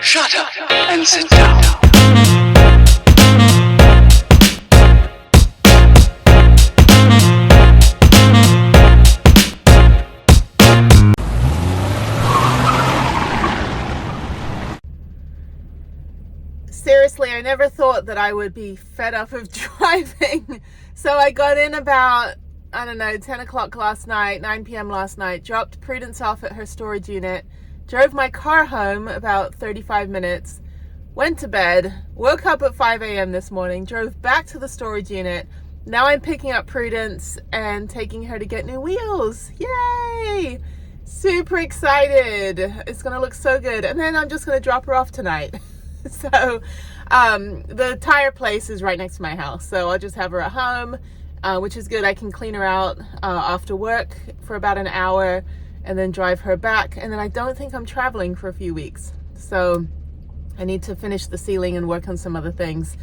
Shut up and sit down. Seriously, I never thought that I would be fed up of driving. So I got in about, 10 o'clock last night, 9 p.m. last night, dropped Prudence off at her storage unit, drove my car home about 35 minutes, went to bed, woke up at 5 a.m. this morning, drove back to the storage unit. Now I'm picking up Prudence and taking her to get new wheels. Yay! Super excited. It's going to look so good. And then I'm just going to drop her off tonight. So the tire place is right next to my house, so I'll just have her at home, which is good. I can clean her out after work for about an hour and then drive her back, and then I don't think I'm traveling for a few weeks, so I need to finish the ceiling and work on some other things.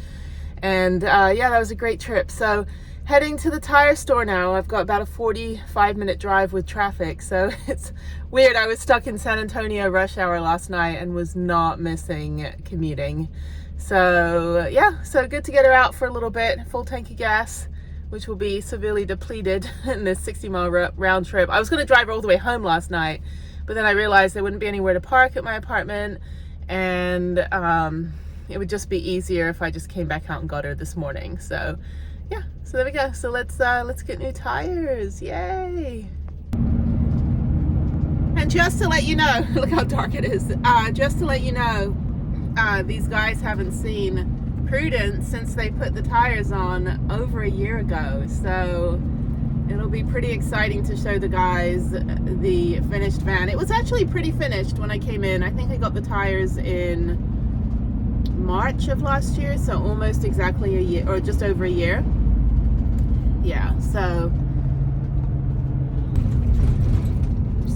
And yeah, that was a great trip. So heading to the tire store now. I've got about a 45-minute drive with traffic, so it's weird. I was stuck in San Antonio rush hour last night and was not missing commuting. So yeah, so good to get her out for a little bit. Full tank of gas, which will be severely depleted in this 60-mile round trip. I was going to drive her all the way home last night, but then I realized there wouldn't be anywhere to park at my apartment, and it would just be easier if I just came back out and got her this morning. So yeah, so there we go. So let's get new tires. Yay! And just to let you know, look how dark it is. Just to let you know, these guys haven't seen Prudence since they put the tires on over a year ago. So it'll be pretty exciting to show the guys the finished van. It was actually pretty finished when I came in. I think I got the tires in March of last year, so almost exactly a year, or just over a year. Yeah, so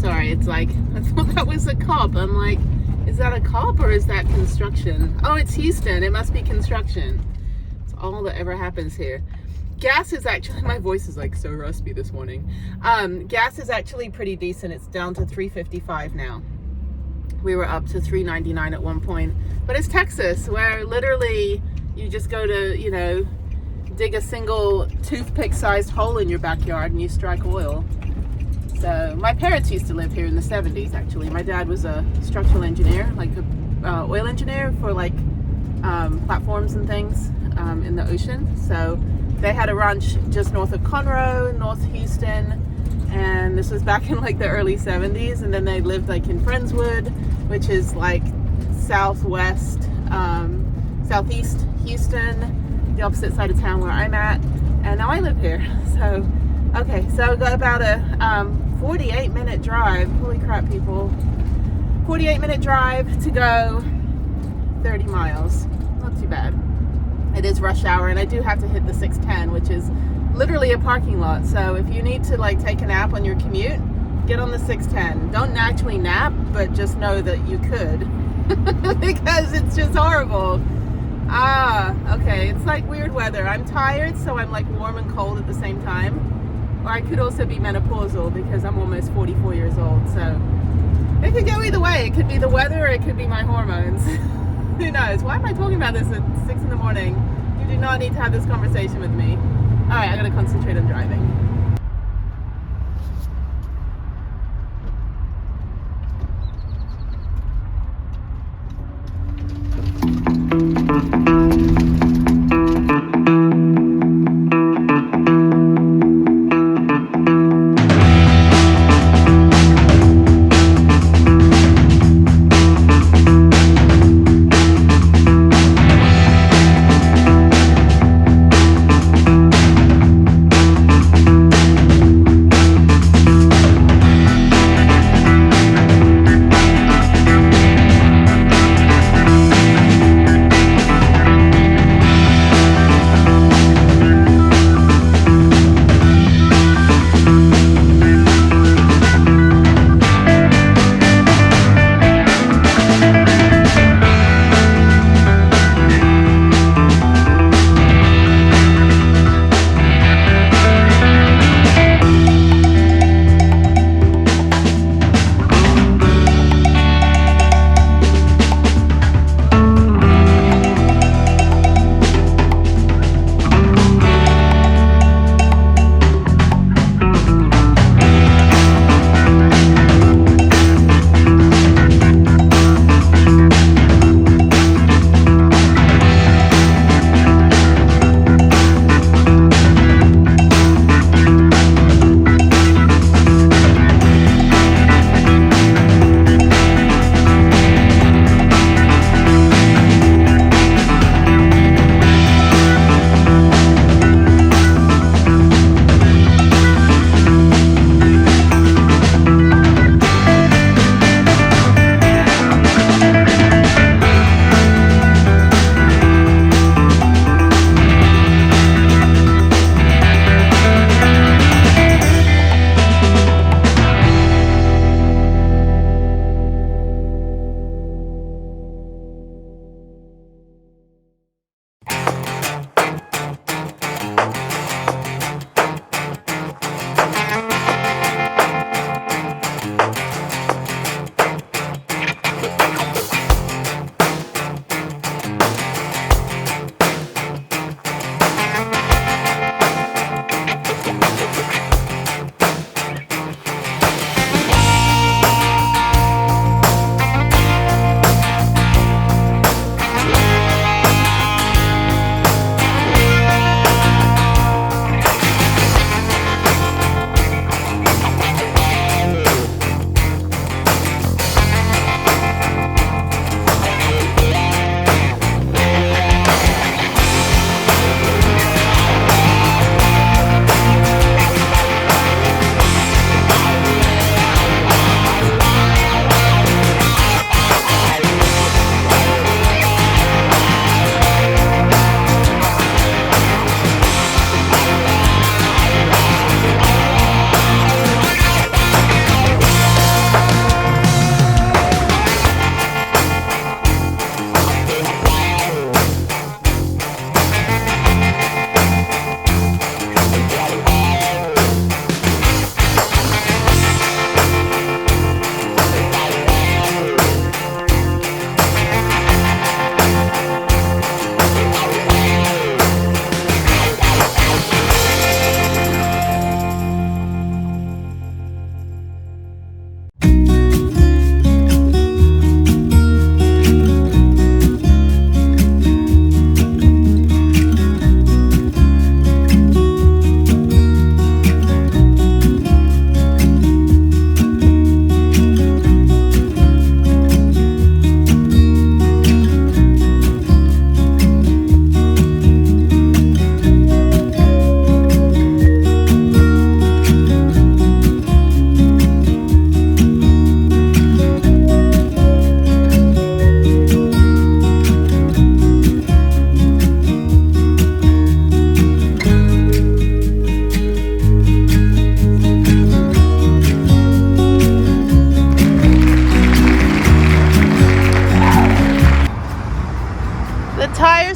sorry, it's like, I thought that was a cop. I'm like, is that a cop or is that construction? Oh, it's Houston. It must be construction. It's all that ever happens here. Gas is actually, my voice is like so rusty this morning. Gas is actually pretty decent. It's down to $3.55 now. We were up to $3.99 at one point, but it's Texas, where literally you just go to, dig a single toothpick-sized hole in your backyard and you strike oil. So my parents used to live here in the 70s, actually. My dad was a structural engineer, like a oil engineer for like platforms and things in the ocean. So they had a ranch just north of Conroe, North Houston, and this was back in like the early 70s. And then they lived like in Friendswood, which is like southeast Houston, the opposite side of town where I'm at, and now I live here. So okay, so I've got about a 48-minute drive. Holy crap, people. 48-minute drive to go 30 miles. Not too bad. It is rush hour, and I do have to hit the 610, which is literally a parking lot. So if you need to like take a nap on your commute, get on the 610. Don't actually nap, but just know that you could because it's just horrible. Okay, it's like weird weather. I'm tired, so I'm like warm and cold at the same time. Or I could also be menopausal because I'm almost 44 years old, so it could go either way. It could be the weather or it could be my hormones. Who knows? Why am I talking about this at 6 in the morning? You do not need to have this conversation with me. Alright, I gotta concentrate on driving.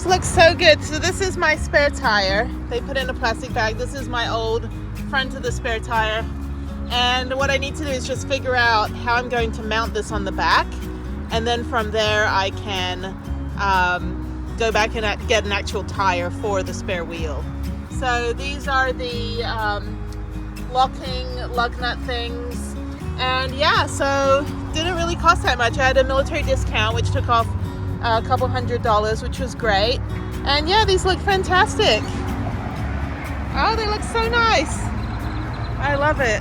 looks so good. So this is my spare tire. They put in a plastic bag. This is my old front of the spare tire. And what I need to do is just figure out how I'm going to mount this on the back. And then from there I can go back and get an actual tire for the spare wheel. So these are the locking lug nut things. And yeah, so didn't really cost that much. I had a military discount which took off a couple $100, which was great. And yeah, these look fantastic. Oh, they look so nice. I love it.